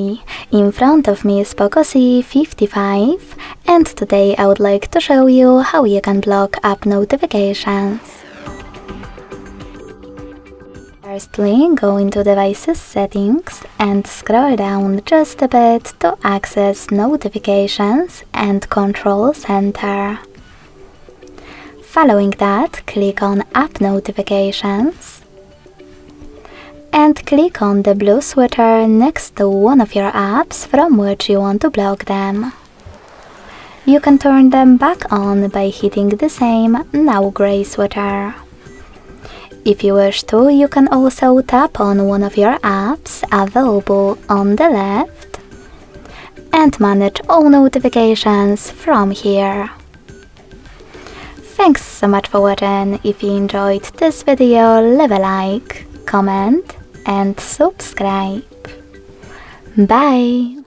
Hi! In front of me is POCO C55, and today I would like to show you how you can block app notifications. Firstly, go into Devices Settings and scroll down just a bit to access Notifications and Control Center. Following that, click on App Notifications and click on the blue sweater next to one of your apps from which you want to block them. You can turn them back on by hitting the same now gray sweater. If you wish to, you can also tap on one of your apps available on the left and manage all notifications from here. Thanks so much for watching. If you enjoyed this video, leave a like, comment and subscribe. Bye!